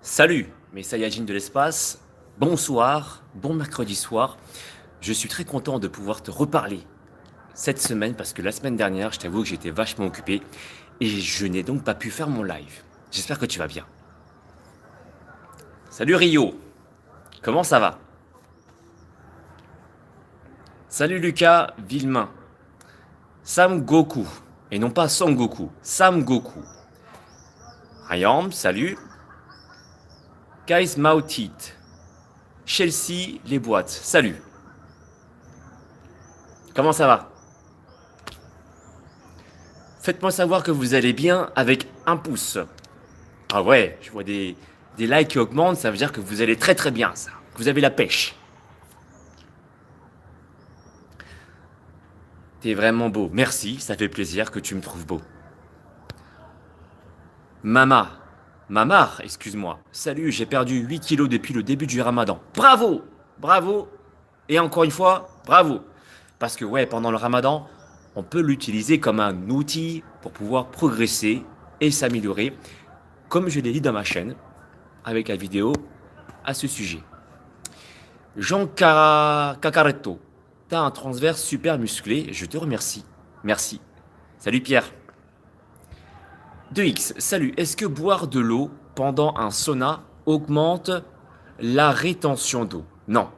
Salut mes Saiyajins de l'espace, bonsoir, bon mercredi soir. Je suis très content de pouvoir te reparler cette semaine parce que la semaine dernière, je t'avoue que j'étais vachement occupé et je n'ai donc pas pu faire mon live. J'espère que tu vas bien. Salut Rio, comment ça va? Salut Lucas Villemain, Sam Goku, et non pas Son Goku, Sam Goku. Rayam, salut. Guys Mautit, Chelsea les boîtes, salut. Comment ça va? Faites-moi savoir que vous allez bien avec un pouce. Ah ouais, je vois des likes qui augmentent, ça veut dire que vous allez très très bien, ça. Que vous avez la pêche. T'es vraiment beau. Merci, ça fait plaisir que tu me trouves beau. Mama, Mamar, excuse-moi. Salut, j'ai perdu 8 kilos depuis le début du ramadan. Bravo! Bravo! Et encore une fois, bravo! Parce que ouais, pendant le ramadan, on peut l'utiliser comme un outil pour pouvoir progresser et s'améliorer, comme je l'ai dit dans ma chaîne, avec la vidéo à ce sujet. Jean Cacaretto, t'as un transverse super musclé, je te remercie. Merci. Salut Pierre. 2X, salut, est-ce que boire de l'eau pendant un sauna augmente la rétention d'eau? Non.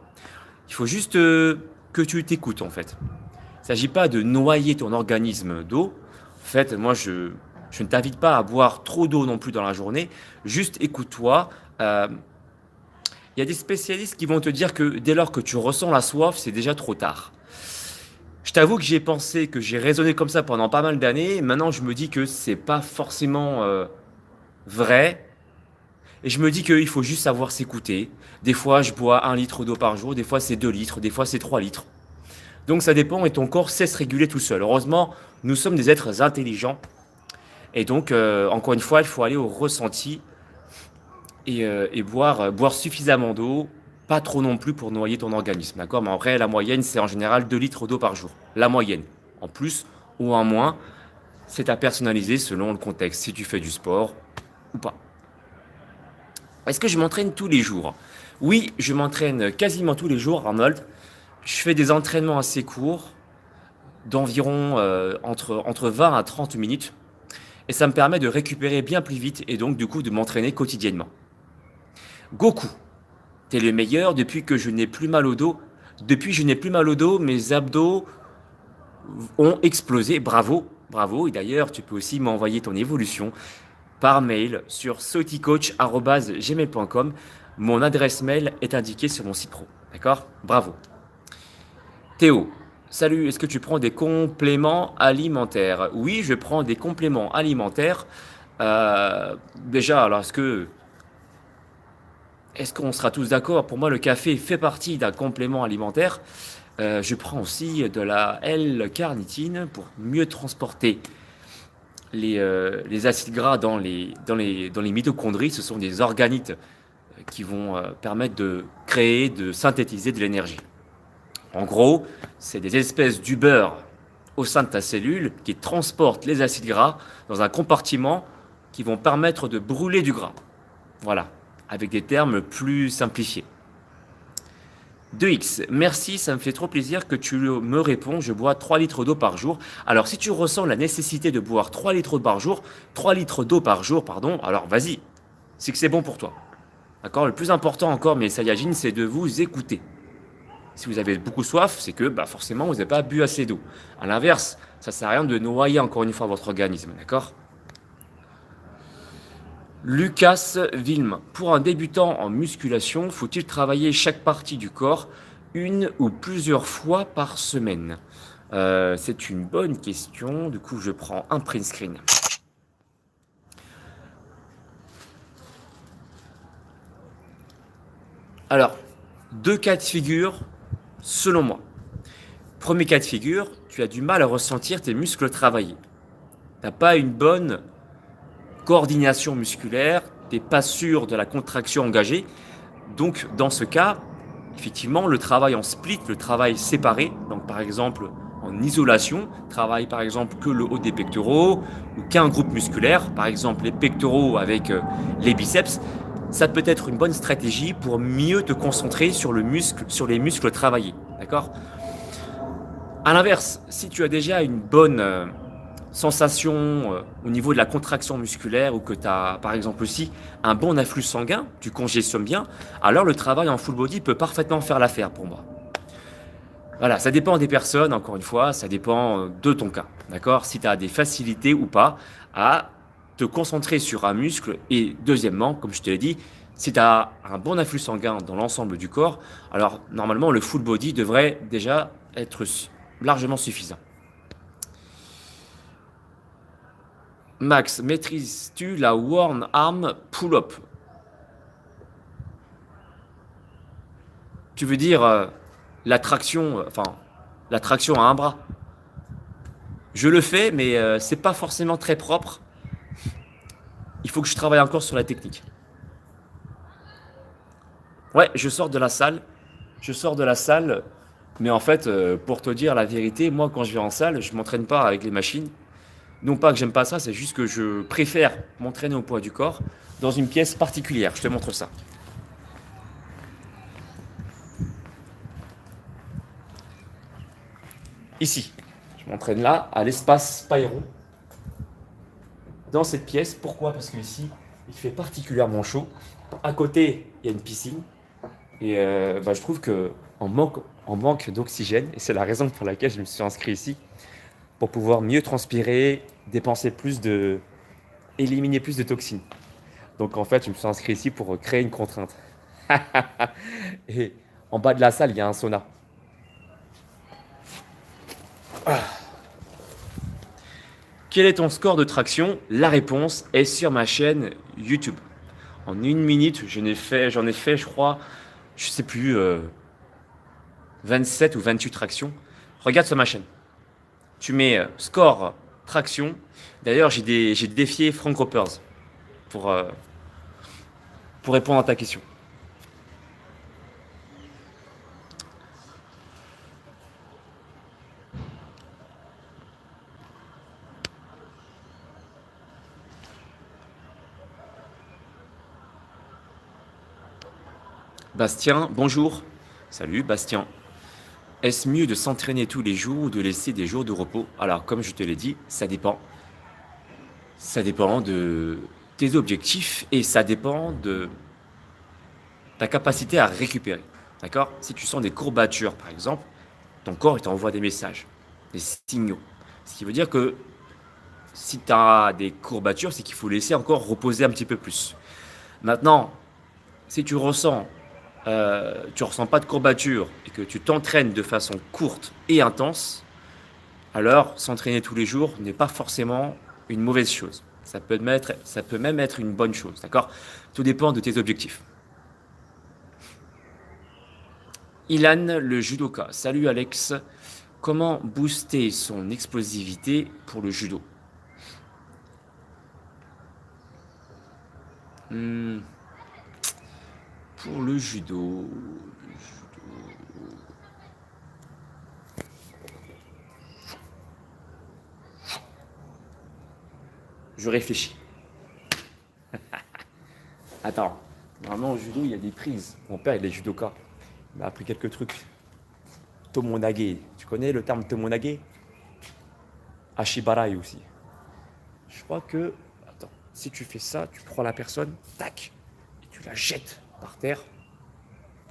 Il faut juste que tu t'écoutes en fait. Il ne s'agit pas de noyer ton organisme d'eau. En fait, moi, je ne t'invite pas à boire trop d'eau non plus dans la journée. Juste écoute-toi. Il y a des spécialistes qui vont te dire que dès lors que tu ressens la soif, c'est déjà trop tard. Je t'avoue que j'ai pensé, que j'ai raisonné comme ça pendant pas mal d'années. Maintenant, je me dis que c'est pas forcément vrai. Et je me dis qu'il faut juste savoir s'écouter. Des fois, je bois 1 litre d'eau par jour. Des fois, c'est 2 litres. Des fois, c'est 3 litres. Donc, ça dépend et ton corps sait se réguler tout seul. Heureusement, nous sommes des êtres intelligents. Et donc, encore une fois, il faut aller au ressenti et boire suffisamment d'eau, pas trop non plus pour noyer ton organisme, d'accord? Mais en vrai, la moyenne, c'est en général 2 litres d'eau par jour. La moyenne. En plus ou en moins, c'est à personnaliser selon le contexte, si tu fais du sport ou pas. Est-ce que je m'entraîne tous les jours? Oui, je m'entraîne quasiment tous les jours, Arnold. Je fais des entraînements assez courts, d'environ entre 20 à 30 minutes. Et ça me permet de récupérer bien plus vite et donc du coup de m'entraîner quotidiennement. Goku, t'es le meilleur depuis que je n'ai plus mal au dos. Depuis que je n'ai plus mal au dos, mes abdos ont explosé. Bravo, bravo. Et d'ailleurs, tu peux aussi m'envoyer ton évolution par mail sur soticoach@gmail.com. Mon adresse mail est indiquée sur mon site pro. D'accord? Bravo. Théo, salut, est-ce que tu prends des compléments alimentaires? Oui, je prends des compléments alimentaires. Déjà, alors est-ce qu'on sera tous d'accord? Pour moi, le café fait partie d'un complément alimentaire. Je prends aussi de la L-carnitine pour mieux transporter les acides gras dans les mitochondries. Ce sont des organites qui vont permettre de créer, de synthétiser de l'énergie. En gros, c'est des espèces d'Uber au sein de ta cellule qui transportent les acides gras dans un compartiment qui vont permettre de brûler du gras. Voilà, avec des termes plus simplifiés. 2X, merci, ça me fait trop plaisir que tu me réponds, je bois 3 litres d'eau par jour. Alors si tu ressens la nécessité de boire 3 litres par jour, 3 litres d'eau par jour, pardon, alors vas-y, c'est que c'est bon pour toi. D'accord? Le plus important encore, mes Saiyajins, c'est de vous écouter. Si vous avez beaucoup soif, c'est que forcément, vous n'avez pas bu assez d'eau. A l'inverse, ça ne sert à rien de noyer encore une fois votre organisme, d'accord? Lucas Vilm, pour un débutant en musculation, faut-il travailler chaque partie du corps une ou plusieurs fois par semaine? C'est une bonne question, du coup je prends un print screen. Alors, 2 cas de figure, selon moi. Premier cas de figure, tu as du mal à ressentir tes muscles travailler. Tu n'as pas une bonne coordination musculaire, tu n'es pas sûr de la contraction engagée. Donc, dans ce cas, effectivement, le travail en split, le travail séparé, donc par exemple en isolation, travaille par exemple que le haut des pectoraux ou qu'un groupe musculaire, par exemple les pectoraux avec les biceps, ça peut être une bonne stratégie pour mieux te concentrer sur sur les muscles travaillés. D'accord? À l'inverse, si tu as déjà une bonne sensation au niveau de la contraction musculaire ou que tu as par exemple aussi un bon afflux sanguin, tu congestionnes bien, alors le travail en full body peut parfaitement faire l'affaire pour moi. Voilà, ça dépend des personnes, encore une fois, ça dépend de ton cas, d'accord? Si tu as des facilités ou pas à te concentrer sur un muscle et deuxièmement, comme je te l'ai dit, si tu as un bon afflux sanguin dans l'ensemble du corps, alors normalement le full body devrait déjà être largement suffisant. Max, maîtrises-tu la One Arm Pull-Up? Tu veux dire la traction, enfin la traction à un bras? Je le fais, mais c'est pas forcément très propre. Il faut que je travaille encore sur la technique. Ouais, je sors de la salle. Je sors de la salle. Mais en fait, pour te dire la vérité, moi, quand je vais en salle, je m'entraîne pas avec les machines. Non pas que j'aime pas ça, c'est juste que je préfère m'entraîner au poids du corps dans une pièce particulière. Je te montre ça. Ici. Je m'entraîne là, à l'espace Spyro. Dans cette pièce. Pourquoi? Parce que ici, il fait particulièrement chaud. À côté, il y a une piscine. Et je trouve que en manque d'oxygène, et c'est la raison pour laquelle je me suis inscrit ici, pour pouvoir mieux transpirer, dépenser plus de, éliminer plus de toxines. Donc en fait, je me suis inscrit ici pour créer une contrainte. Et en bas de la salle, il y a un sauna. Quel est ton score de traction? La réponse est sur ma chaîne YouTube. En une minute, j'en ai fait, je crois, je sais plus, 27 ou 28 tractions. Regarde sur ma chaîne. Tu mets score traction. D'ailleurs, j'ai défié Frank Ropers pour, euh, pour répondre à ta question. Bastien, bonjour. Salut Bastien. Est-ce mieux de s'entraîner tous les jours ou de laisser des jours de repos? Alors, comme je te l'ai dit, ça dépend. Ça dépend de tes objectifs et ça dépend de ta capacité à récupérer. D'accord? Si tu sens des courbatures, par exemple, ton corps il t'envoie des messages, des signaux. Ce qui veut dire que si tu as des courbatures, c'est qu'il faut laisser encore reposer un petit peu plus. Maintenant, si tu ressens pas de courbatures et que tu t'entraînes de façon courte et intense, alors s'entraîner tous les jours n'est pas forcément une mauvaise chose. Ça peut même être une bonne chose, d'accord? Tout dépend de tes objectifs. Ilan, le judoka. Salut Alex. Comment booster son explosivité pour le judo? Hmm, pour le judo. Je réfléchis. Attends. Normalement, au judo, il y a des prises. Mon père, il est judoka. Il m'a appris quelques trucs. Tomonage. Tu connais le terme tomonage? Ashibarai aussi. Je crois que, attends, si tu fais ça, tu prends la personne, tac, et tu la jettes par terre.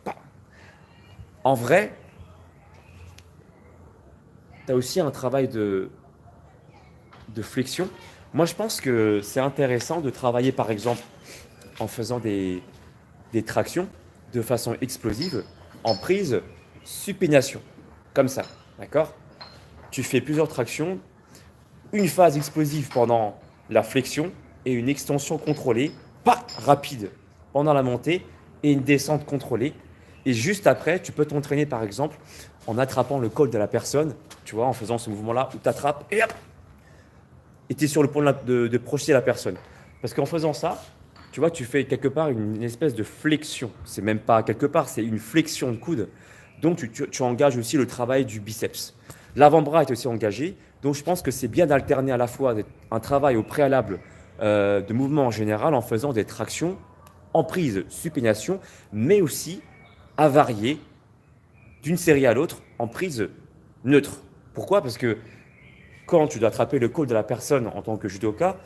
Bam. En vrai, tu as aussi un travail de flexion. Moi, je pense que c'est intéressant de travailler, par exemple, en faisant des tractions de façon explosive, en prise supination, comme ça, d'accord? Tu fais plusieurs tractions, une phase explosive pendant la flexion et une extension contrôlée, pas rapide pendant la montée et une descente contrôlée. Et juste après, tu peux t'entraîner par exemple en attrapant le col de la personne, tu vois, en faisant ce mouvement-là où tu attrapes et hop, et tu es sur le point de projeter la personne. Parce qu'en faisant ça, tu vois, tu fais quelque part une espèce de flexion. C'est même pas quelque part, c'est une flexion de coude. Donc tu engages aussi le travail du biceps. L'avant-bras est aussi engagé. Donc je pense que c'est bien d'alterner à la fois un travail au préalable de mouvement en général en faisant des tractions emprise, supination, mais aussi à varier d'une série à l'autre en prise neutre. Pourquoi? Parce que quand tu dois attraper le col de la personne en tant que judoka,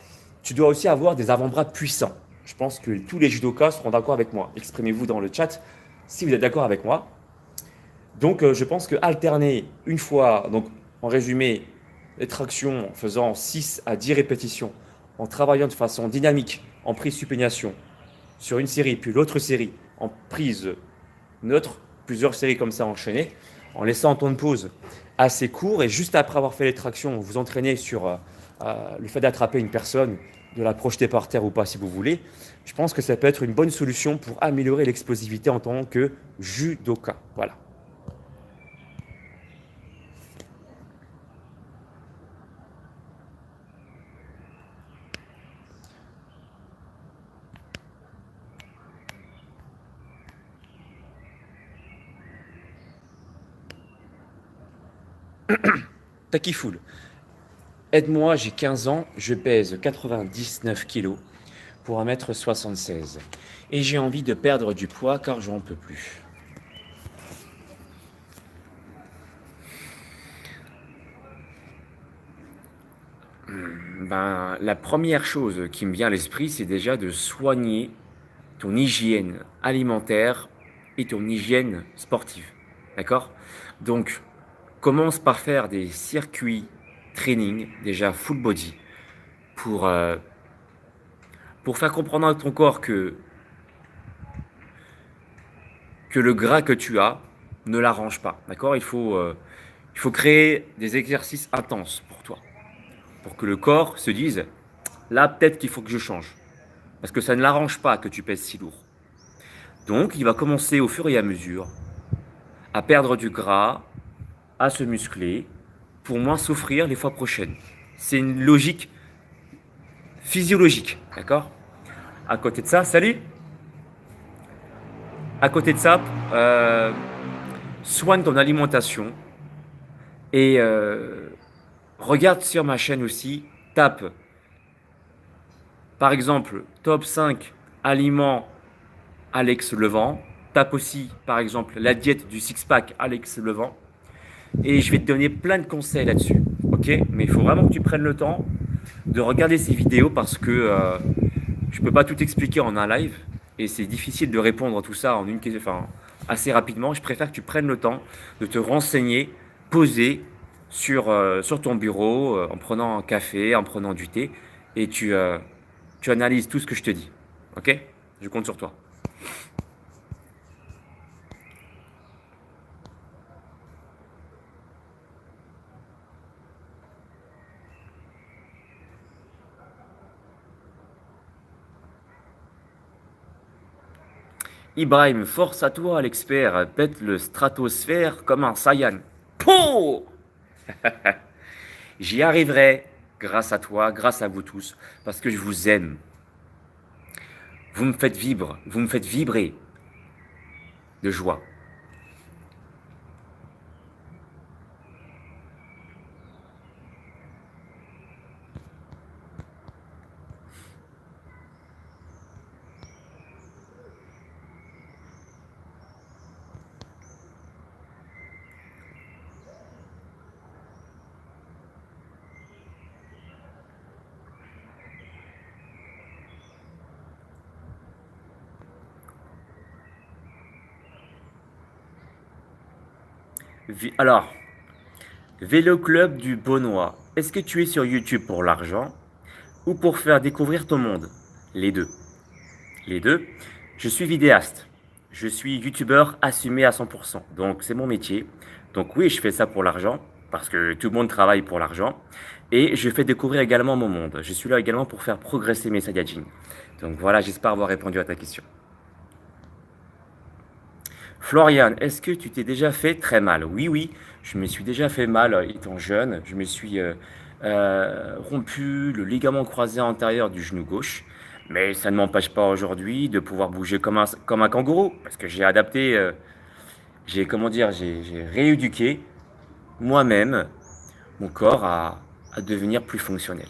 tu dois aussi avoir des avant-bras puissants. Je pense que tous les judokas seront d'accord avec moi. Exprimez-vous dans le chat si vous êtes d'accord avec moi. Donc je pense que alterner une fois, donc en résumé, les tractions en faisant 6 à 10 répétitions, en travaillant de façon dynamique, en prise supination, sur une série, puis l'autre série, en prise neutre, plusieurs séries comme ça enchaînées, en laissant un temps de pause assez court, et juste après avoir fait les tractions, vous entraînez sur le fait d'attraper une personne, de la projeter par terre ou pas si vous voulez. Je pense que ça peut être une bonne solution pour améliorer l'explosivité en tant que judoka. Voilà. Takifoul. Aide-moi, j'ai 15 ans, je pèse 99 kilos pour 1m76. Et j'ai envie de perdre du poids car j'en peux plus. La première chose qui me vient à l'esprit, c'est déjà de soigner ton hygiène alimentaire et ton hygiène sportive. D'accord? Donc, commence par faire des circuits training, déjà full body, pour, euh, pour faire comprendre à ton corps que le gras que tu as ne l'arrange pas. D'accord? Il faut créer des exercices intenses pour toi, pour que le corps se dise, là peut-être qu'il faut que je change, parce que ça ne l'arrange pas que tu pèses si lourd. Donc il va commencer au fur et à mesure à perdre du gras, à se muscler, pour moins souffrir les fois prochaines. C'est une logique physiologique, d'accord? À côté de ça, salut. À côté de ça, soigne ton alimentation et regarde sur ma chaîne aussi, tape par exemple top 5 aliments Alex Levent, tape aussi par exemple la diète du six-pack Alex Levent et je vais te donner plein de conseils là-dessus, ok? Mais il faut vraiment que tu prennes le temps de regarder ces vidéos parce que je ne peux pas tout expliquer en un live et c'est difficile de répondre à tout ça en assez rapidement. Je préfère que tu prennes le temps de te renseigner, poser sur ton bureau, en prenant un café, en prenant du thé et tu analyses tout ce que je te dis. Ok? Je compte sur toi. Ibrahim, force à toi, l'expert. Pète le stratosphère comme un Saiyan. Pouh! J'y arriverai grâce à toi, grâce à vous tous, parce que je vous aime. Vous me faites vibrer, vous me faites vibrer de joie. Alors, Vélo Club du Beaunois, est-ce que tu es sur YouTube pour l'argent ou pour faire découvrir ton monde? Les deux. Les deux. Je suis vidéaste. Je suis youtubeur assumé à 100%. Donc c'est mon métier. Donc oui, je fais ça pour l'argent, parce que tout le monde travaille pour l'argent. Et je fais découvrir également mon monde. Je suis là également pour faire progresser mes Saiyajins. Donc voilà, j'espère avoir répondu à ta question. Florian, est-ce que tu t'es déjà fait très mal? Oui, oui, je me suis déjà fait mal étant jeune. Je me suis rompu le ligament croisé antérieur du genou gauche. Mais ça ne m'empêche pas aujourd'hui de pouvoir bouger comme un kangourou. Parce que j'ai adapté, comment dire, j'ai rééduqué moi-même mon corps à devenir plus fonctionnel.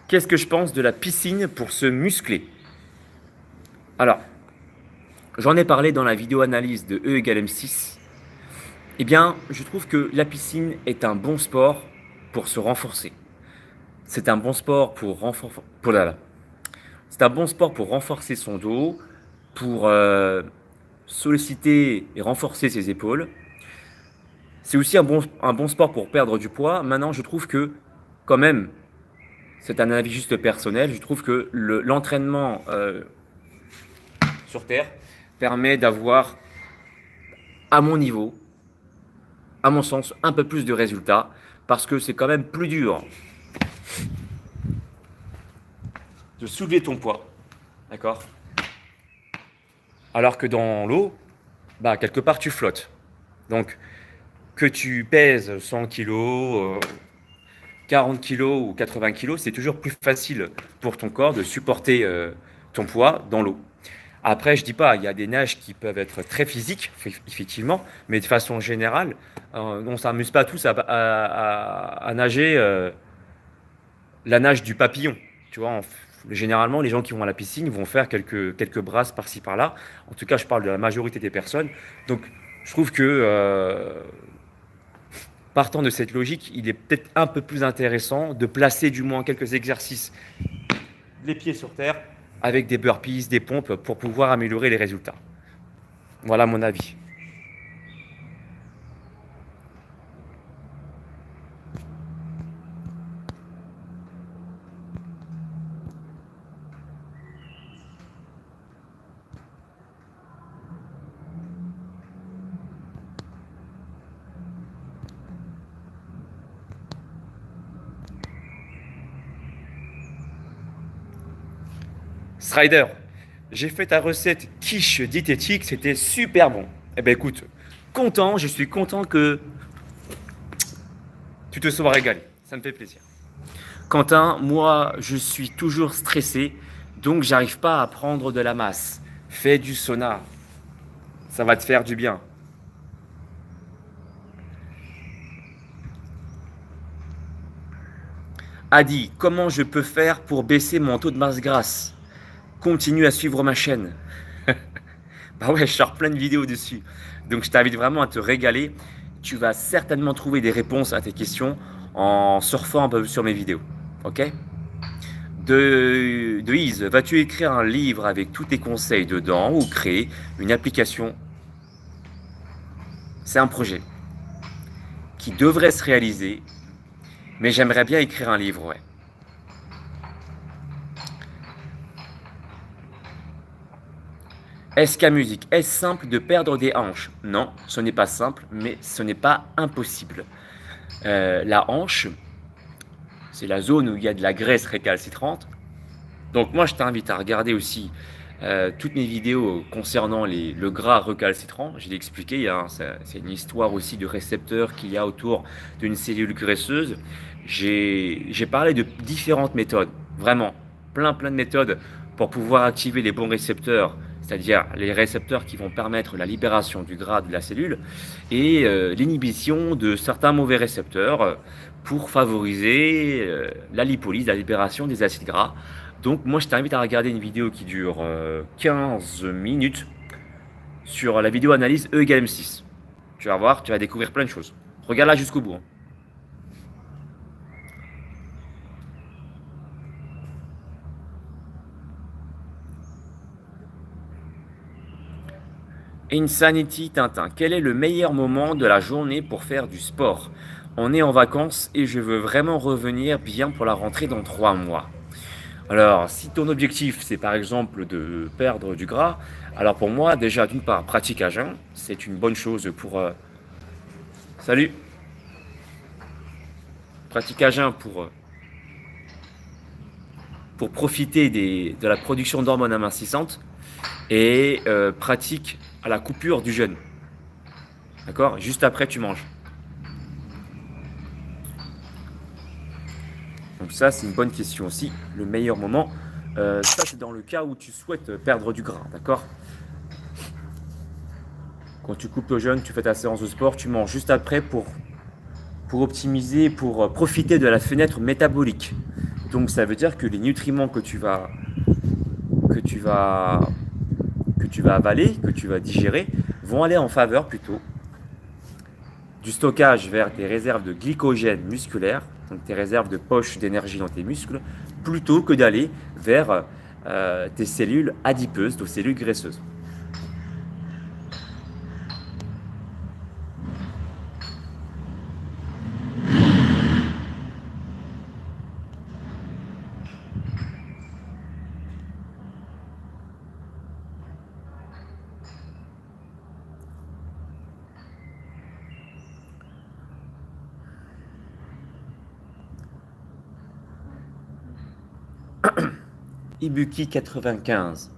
Qu'est-ce que je pense de la piscine pour se muscler? Alors, j'en ai parlé dans la vidéo analyse de E égale M6. Eh bien, je trouve que la piscine est un bon sport pour se renforcer. C'est un bon sport pour renforcer. C'est un bon sport pour renforcer son dos, pour solliciter et renforcer ses épaules. C'est aussi un bon sport pour perdre du poids. Maintenant, je trouve que, quand même, c'est un avis juste personnel, je trouve que l'entraînement sur Terre permet d'avoir, à mon niveau, à mon sens, un peu plus de résultats, parce que c'est quand même plus dur de soulever ton poids, d'accord? Alors que dans l'eau, bah, quelque part, tu flottes. Donc, que tu pèses 100 kilos, 40 kilos ou 80 kilos, c'est toujours plus facile pour ton corps de supporter ton poids dans l'eau. Après, je dis pas, il y a des nages qui peuvent être très physiques, effectivement, mais de façon générale, on s'amuse pas tous à nager la nage du papillon. Tu vois, généralement, les gens qui vont à la piscine vont faire quelques brasses par-ci par-là. En tout cas, je parle de la majorité des personnes. Donc, je trouve que partant de cette logique, il est peut-être un peu plus intéressant de placer du moins quelques exercices les pieds sur terre avec des burpees, des pompes pour pouvoir améliorer les résultats. Voilà mon avis. Strider, j'ai fait ta recette quiche diététique, c'était super bon. Eh ben écoute, je suis content que tu te sois régalé. Ça me fait plaisir. Quentin, moi, je suis toujours stressé, donc j'arrive pas à prendre de la masse. Fais du sauna, ça va te faire du bien. Adi, comment je peux faire pour baisser mon taux de masse grasse? Continue à suivre ma chaîne. Bah ouais, je sors plein de vidéos dessus. Donc je t'invite vraiment à te régaler. Tu vas certainement trouver des réponses à tes questions en surfant un peu sur mes vidéos. Ok? De Is, vas-tu écrire un livre avec tous tes conseils dedans ou créer une application? C'est un projet qui devrait se réaliser, mais j'aimerais bien écrire un livre, ouais. SK Music, est-ce simple de perdre des hanches? Non, ce n'est pas simple, mais ce n'est pas impossible. La hanche, c'est la zone où il y a de la graisse récalcitrante. Donc moi, je t'invite à regarder aussi toutes mes vidéos concernant le gras recalcitrant. Je l'ai expliqué, hein, c'est une histoire aussi de récepteurs qu'il y a autour d'une cellule graisseuse. J'ai parlé de différentes méthodes, vraiment, plein de méthodes pour pouvoir activer les bons récepteurs, c'est-à-dire les récepteurs qui vont permettre la libération du gras de la cellule et l'inhibition de certains mauvais récepteurs pour favoriser la lipolyse, la libération des acides gras. Donc moi je t'invite à regarder une vidéo qui dure 15 minutes sur la vidéo analyse E égale M6. Tu vas voir, tu vas découvrir plein de choses. Regarde là jusqu'au bout. Hein. Insanity Tintin, quel est le meilleur moment de la journée pour faire du sport? On est en vacances et je veux vraiment revenir bien pour la rentrée dans 3 mois. Alors, si ton objectif, c'est par exemple de perdre du gras, alors pour moi, déjà, d'une part, pratique à jeun, c'est une bonne chose pour... Salut! Pratique à jeun pour profiter de la production d'hormones amincissantes et pratique à la coupure du jeûne. D'accord? Juste après, tu manges. Donc ça, c'est une bonne question aussi. Le meilleur moment, ça c'est dans le cas où tu souhaites perdre du gras, d'accord? Quand tu coupes le jeûne, tu fais ta séance de sport, tu manges juste après pour optimiser, pour profiter de la fenêtre métabolique. Donc ça veut dire que les nutriments que tu vas, que tu vas avaler, que tu vas digérer, vont aller en faveur plutôt du stockage vers tes réserves de glycogène musculaire, donc tes réserves de poche d'énergie dans tes muscles, plutôt que d'aller vers tes cellules adipeuses, tes cellules graisseuses. Ibuki 95.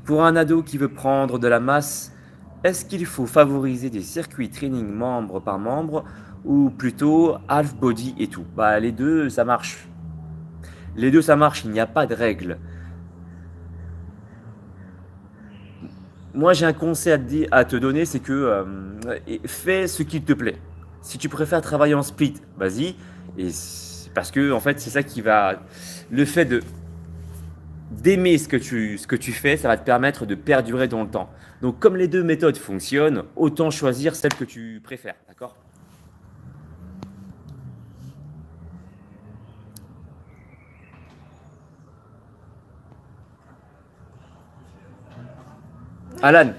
Pour un ado qui veut prendre de la masse, est-ce qu'il faut favoriser des circuits training membre par membre ou plutôt half body et tout? Bah les deux ça marche. Les deux ça marche, il n'y a pas de règle. Moi j'ai un conseil à te donner, c'est que fais ce qu'il te plaît. Si tu préfères travailler en split, vas-y. Parce que en fait c'est ça qui va... Le fait d'aimer ce que tu fais, ça va te permettre de perdurer dans le temps. Donc comme les deux méthodes fonctionnent, autant choisir celle que tu préfères, d'accord? Alan,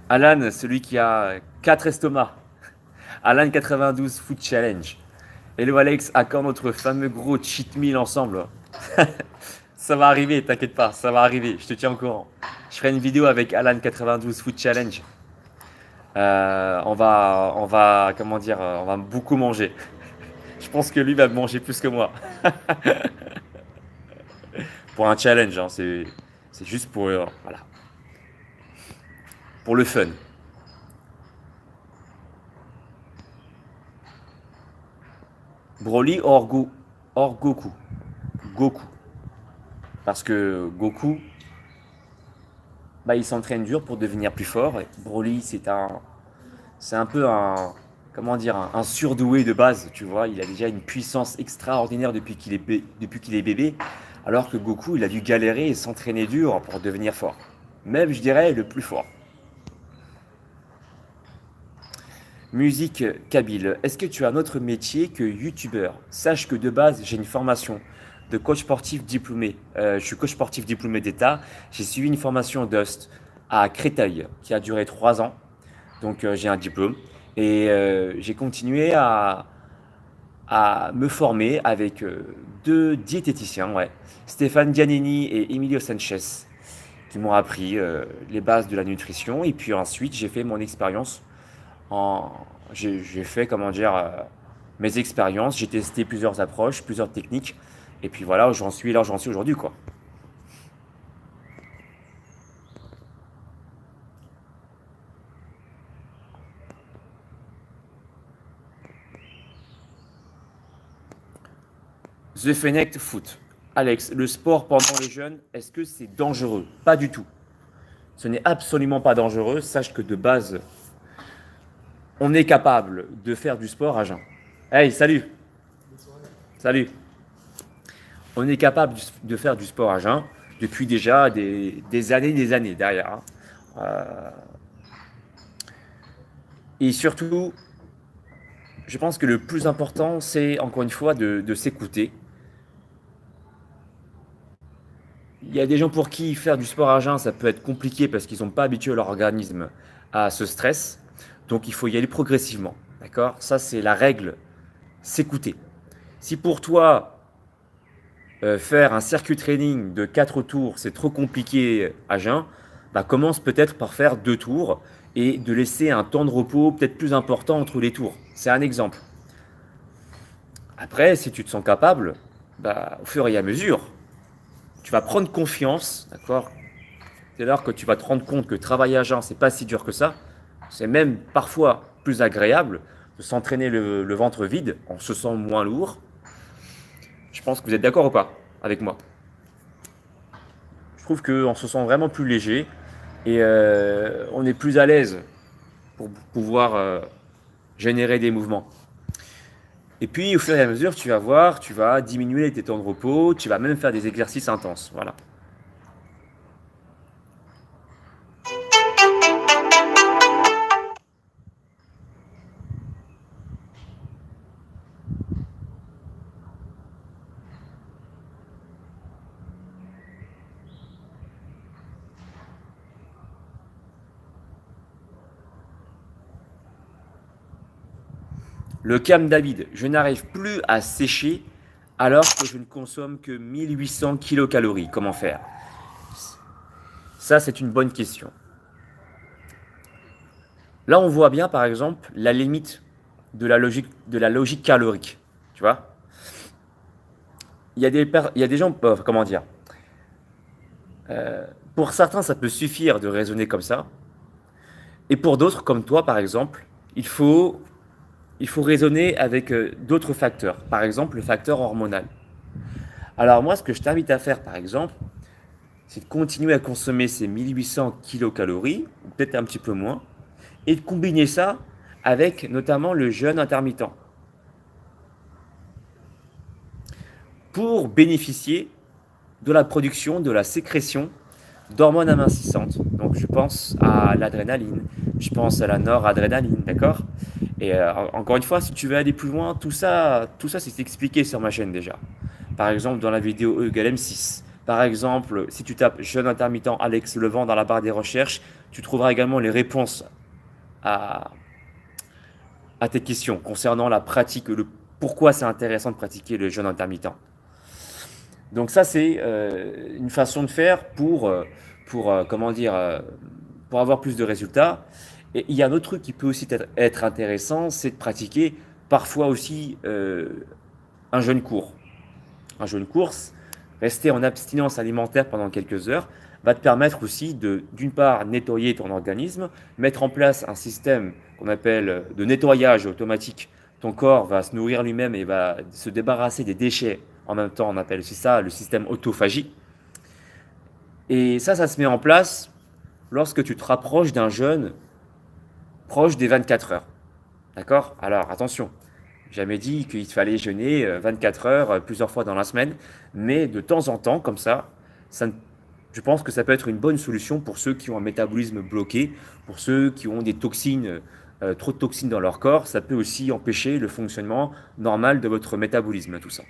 Alan, celui qui a 4 estomacs. Alan 92 Food Challenge. Hello Alex, à quand notre fameux gros cheat meal ensemble? Ça va arriver, t'inquiète pas, ça va arriver, je te tiens au courant. Je ferai une vidéo avec Alan 92 Food Challenge. Comment dire, on va beaucoup manger. Je pense que lui va manger plus que moi. Pour un challenge, hein, c'est juste pour, voilà, pour le fun. Broly hors Goku. Goku. Parce que Goku, bah, il s'entraîne dur pour devenir plus fort. Et Broly, c'est un peu un, comment dire, un surdoué de base, tu vois. Il a déjà une puissance extraordinaire depuis qu'il est bébé, alors que Goku, il a dû galérer et s'entraîner dur pour devenir fort. Même, je dirais, le plus fort. Musique Kabyle, est-ce que tu as un autre métier que youtubeur? Sache que de base, j'ai une formation de coach sportif diplômé. Je suis coach sportif diplômé d'État. J'ai suivi une formation Dust à Créteil qui a duré 3 ans. Donc j'ai un diplôme. Et j'ai continué à me former avec deux diététiciens, ouais. Stéphane Giannini et Emilio Sanchez, qui m'ont appris les bases de la nutrition. Et puis ensuite, j'ai fait mon expérience en, j'ai fait, comment dire, mes expériences, j'ai testé plusieurs approches, plusieurs techniques, et puis voilà, j'en suis là, j'en suis aujourd'hui, quoi. The Fennec Foot. Alex, le sport pendant les jeunes, est-ce que c'est dangereux? Pas du tout. Ce n'est absolument pas dangereux. Sache que de base, on est capable de faire du sport à jeun. Hey, salut! Salut! On est capable de faire du sport à jeun depuis déjà des années derrière, hein. Euh, et surtout, je pense que le plus important, c'est encore une fois de s'écouter. Il y a des gens pour qui faire du sport à jeun, ça peut être compliqué parce qu'ils n'ont pas habitué leur organisme à ce stress. Donc il faut y aller progressivement. D'accord? Ça, c'est la règle. S'écouter. Si pour toi, faire un circuit training de 4 tours, c'est trop compliqué à jeun, bah, commence peut-être par faire 2 tours et de laisser un temps de repos peut-être plus important entre les tours. C'est un exemple. Après, si tu te sens capable, bah, au fur et à mesure, tu vas prendre confiance, d'accord? C'est là que tu vas te rendre compte que travailler à jeun, c'est pas si dur que ça. C'est même parfois plus agréable de s'entraîner le ventre vide, on se sent moins lourd. Je pense que vous êtes d'accord ou pas avec moi? Je trouve qu'on se sent vraiment plus léger et on est plus à l'aise pour pouvoir générer des mouvements. Et puis, au fur et à mesure, tu vas voir, tu vas diminuer tes temps de repos, tu vas même faire des exercices intenses. Voilà. Le Cam David, je n'arrive plus à sécher alors que je ne consomme que 1800 kilocalories. Comment faire? Ça, c'est une bonne question. Là, on voit bien, par exemple, la limite de la logique calorique. Tu vois? Il y a des gens, comment dire? Pour certains, ça peut suffire de raisonner comme ça. Et pour d'autres, comme toi, par exemple, il faut, il faut raisonner avec d'autres facteurs. Par exemple, le facteur hormonal. Alors moi, ce que je t'invite à faire, par exemple, c'est de continuer à consommer ces 1800 kilocalories, ou peut-être un petit peu moins, et de combiner ça avec notamment le jeûne intermittent, pour bénéficier de la production, de la sécrétion d'hormones amincissantes. Donc je pense à l'adrénaline, je pense à la noradrénaline, d'accord? Et encore une fois, si tu veux aller plus loin, tout ça c'est expliqué sur ma chaîne déjà. Par exemple, dans la vidéo E égale M6. Par exemple, si tu tapes jeûne intermittent Alex Levent dans la barre des recherches, tu trouveras également les réponses à, à tes questions concernant la pratique, le pourquoi c'est intéressant de pratiquer le jeûne intermittent. Donc ça, c'est une façon de faire comment dire, pour avoir plus de résultats. Et il y a un autre truc qui peut aussi être intéressant, c'est de pratiquer parfois aussi un jeûne court. Un jeûne court, rester en abstinence alimentaire pendant quelques heures, va te permettre aussi de, d'une part, nettoyer ton organisme, mettre en place un système qu'on appelle de nettoyage automatique. Ton corps va se nourrir lui-même et va se débarrasser des déchets. En même temps, on appelle aussi ça le système autophagie. Et ça se met en place lorsque tu te rapproches d'un jeûne proche des 24 heures. D'accord? Alors, attention, jamais dit qu'il fallait jeûner 24 heures plusieurs fois dans la semaine, mais de temps en temps, comme ça, je pense que ça peut être une bonne solution pour ceux qui ont un métabolisme bloqué, pour ceux qui ont des toxines, trop de toxines dans leur corps. Ça peut aussi empêcher le fonctionnement normal de votre métabolisme, tout ça.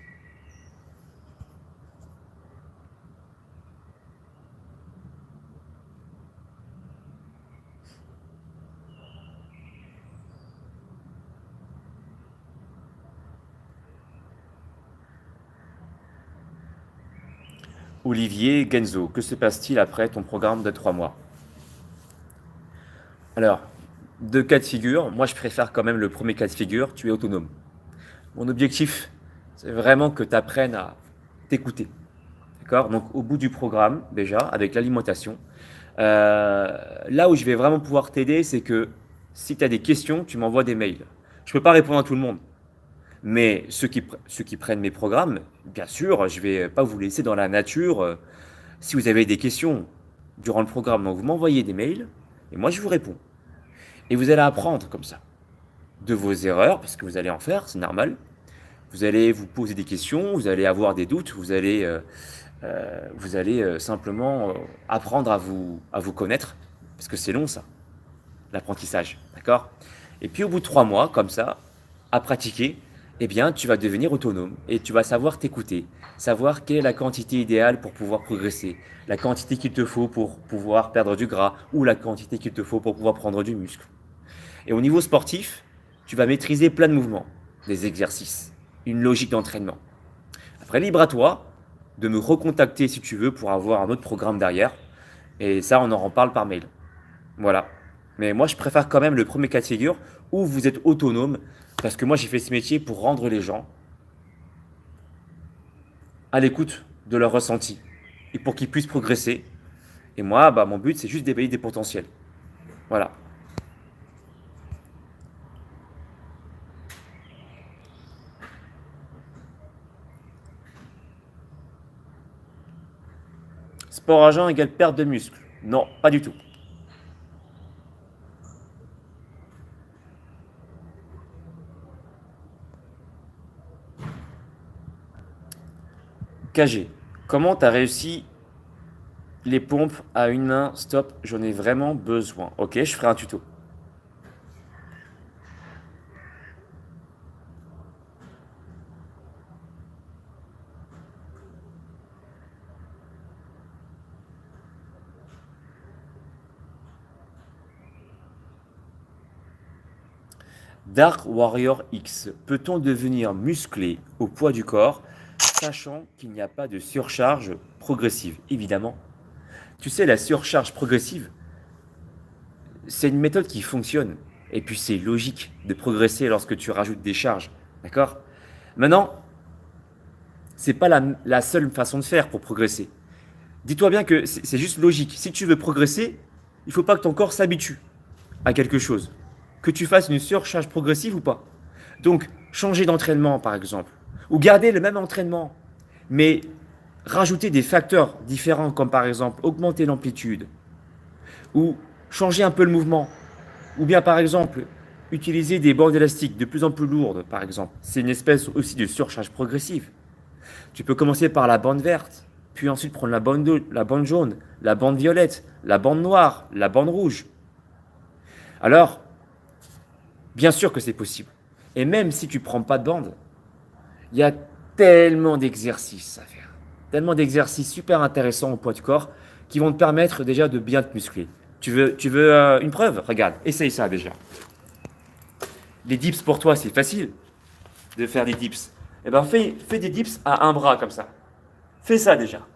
Olivier Genzo, que se passe-t-il après ton programme de 3 mois? Alors, deux cas de figure, moi je préfère quand même le premier cas de figure, tu es autonome. Mon objectif, c'est vraiment que tu apprennes à t'écouter. D'accord? Donc, au bout du programme, déjà, avec l'alimentation, là où je vais vraiment pouvoir t'aider, c'est que si tu as des questions, tu m'envoies des mails. Je ne peux pas répondre à tout le monde, mais ceux qui prennent mes programmes, bien sûr, je ne vais pas vous laisser dans la nature si vous avez des questions durant le programme. Donc, vous m'envoyez des mails et moi, je vous réponds. Et vous allez apprendre comme ça de vos erreurs, parce que vous allez en faire, c'est normal. Vous allez vous poser des questions, vous allez avoir des doutes, vous allez simplement apprendre à vous connaître, parce que c'est long ça, l'apprentissage, d'accord? Et puis au bout de 3 mois, comme ça, à pratiquer, eh bien, tu vas devenir autonome et tu vas savoir t'écouter, savoir quelle est la quantité idéale pour pouvoir progresser, la quantité qu'il te faut pour pouvoir perdre du gras ou la quantité qu'il te faut pour pouvoir prendre du muscle. Et au niveau sportif, tu vas maîtriser plein de mouvements, des exercices, une logique d'entraînement. Après, libre à toi de me recontacter si tu veux pour avoir un autre programme derrière. Et ça, on en reparle par mail. Voilà. Mais moi, je préfère quand même le premier cas de figure où vous êtes autonome parce que moi, j'ai fait ce métier pour rendre les gens à l'écoute de leur ressenti et pour qu'ils puissent progresser. Et moi, bah, mon but, c'est juste d'éveiller des potentiels. Voilà. Sport à jeun égale perte de muscle. Non, pas du tout. KG, comment tu as réussi les pompes à une main? Stop, j'en ai vraiment besoin. Ok, je ferai un tuto. Dark Warrior X, peut-on devenir musclé au poids du corps, sachant qu'il n'y a pas de surcharge progressive? Évidemment. Tu sais, la surcharge progressive, c'est une méthode qui fonctionne. Et puis c'est logique de progresser lorsque tu rajoutes des charges. D'accord? Maintenant, c'est pas la seule façon de faire pour progresser. Dis-toi bien que c'est juste logique. Si tu veux progresser, il faut pas que ton corps s'habitue à quelque chose. Que tu fasses une surcharge progressive ou pas. Donc, changer d'entraînement par exemple. Ou garder le même entraînement. Mais rajouter des facteurs différents comme par exemple augmenter l'amplitude. Ou changer un peu le mouvement. Ou bien par exemple utiliser des bandes élastiques de plus en plus lourdes par exemple. C'est une espèce aussi de surcharge progressive. Tu peux commencer par la bande verte, puis ensuite prendre la bande jaune, la bande violette, la bande noire, la bande rouge. Alors, bien sûr que c'est possible. Et même si tu ne prends pas de bande, il y a tellement d'exercices à faire. Tellement d'exercices super intéressants au poids de corps qui vont te permettre déjà de bien te muscler. Tu veux une preuve? Regarde, essaye ça déjà. Les dips pour toi, c'est facile de faire des dips. Eh ben fais des dips à un bras comme ça. Fais ça déjà.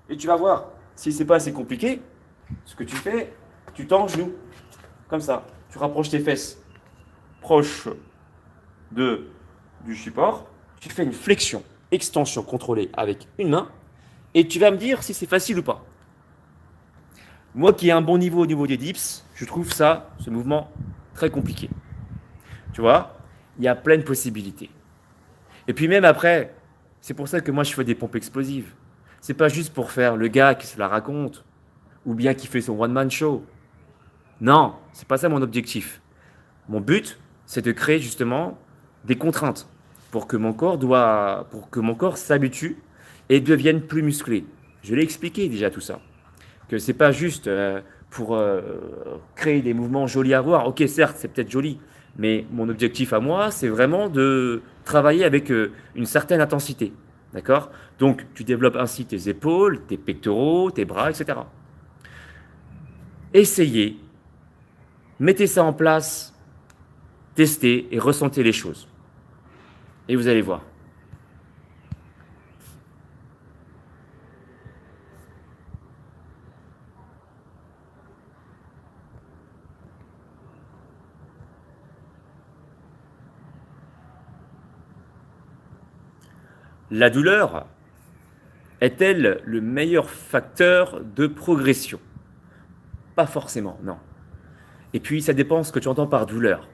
Et tu vas voir, si c'est pas assez compliqué, ce que tu fais, tu tends le genou. Comme ça. Tu rapproches tes fesses proches de, du support. Tu fais une flexion, extension contrôlée avec une main. Et tu vas me dire si c'est facile ou pas. Moi qui ai un bon niveau au niveau des dips, je trouve ça, ce mouvement, très compliqué. Tu vois, il y a plein de possibilités. Et puis même après, c'est pour ça que moi je fais des pompes explosives. C'est pas juste pour faire le gars qui se la raconte, ou bien qui fait son one-man show. Non, c'est pas ça mon objectif. Mon but, c'est de créer justement des contraintes pour que mon corps s'habitue et devienne plus musclé. Je l'ai expliqué déjà tout ça. Que c'est pas juste pour créer des mouvements jolis à voir. Ok, certes, c'est peut-être joli, mais mon objectif à moi, c'est vraiment de travailler avec une certaine intensité. D'accord? Donc, tu développes ainsi tes épaules, tes pectoraux, tes bras, etc. Essayez, mettez ça en place, testez et ressentez les choses. Et vous allez voir. La douleur est-elle le meilleur facteur de progression? Pas forcément, non. Et puis, ça dépend ce que tu entends par douleur.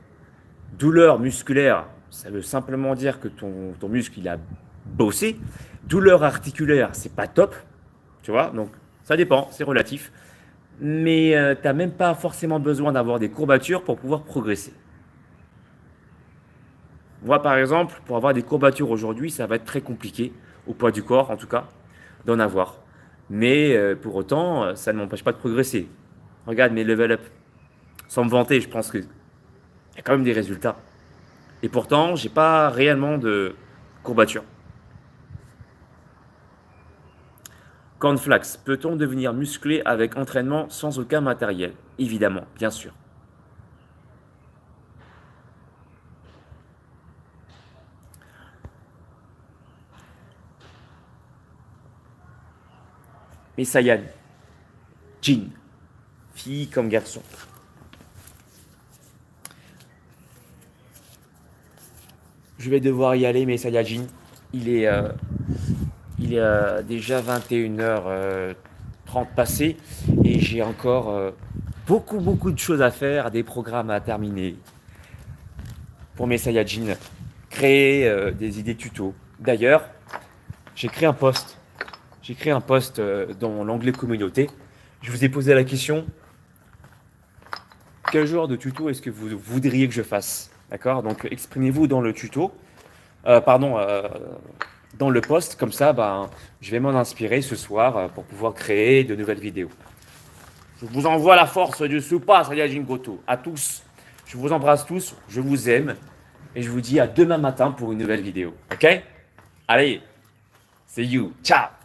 Douleur musculaire, ça veut simplement dire que ton muscle il a bossé. Douleur articulaire, c'est pas top, tu vois. Donc ça dépend, c'est relatif. Mais tu n'as même pas forcément besoin d'avoir des courbatures pour pouvoir progresser. Moi par exemple, pour avoir des courbatures aujourd'hui, ça va être très compliqué, au poids du corps en tout cas, d'en avoir. Mais pour autant, ça ne m'empêche pas de progresser. Regarde mes level up. Sans me vanter, je pense qu'il y a quand même des résultats. Et pourtant, j'ai pas réellement de courbature. Cornflax, peut-on devenir musclé avec entraînement sans aucun matériel? Évidemment, bien sûr. Mais Sayan, Jean, fille comme garçon. Je vais devoir y aller, mais Sayajin, il est, euh, il est déjà 21h30 passé et j'ai encore beaucoup de choses à faire, des programmes à terminer pour mes Saiyajins, créer des idées tuto. D'ailleurs, j'ai créé un post. J'ai créé un post dans l'onglet communauté. Je vous ai posé la question, quel genre de tuto est-ce que vous voudriez que je fasse? D'accord? Donc exprimez-vous dans le tuto. Pardon, dans le post, comme ça, je vais m'en inspirer ce soir pour pouvoir créer de nouvelles vidéos. Je vous envoie la force du Supa Saiyajin Goto. À tous, je vous embrasse tous, je vous aime, et je vous dis à demain matin pour une nouvelle vidéo. Ok? Allez, see you, ciao!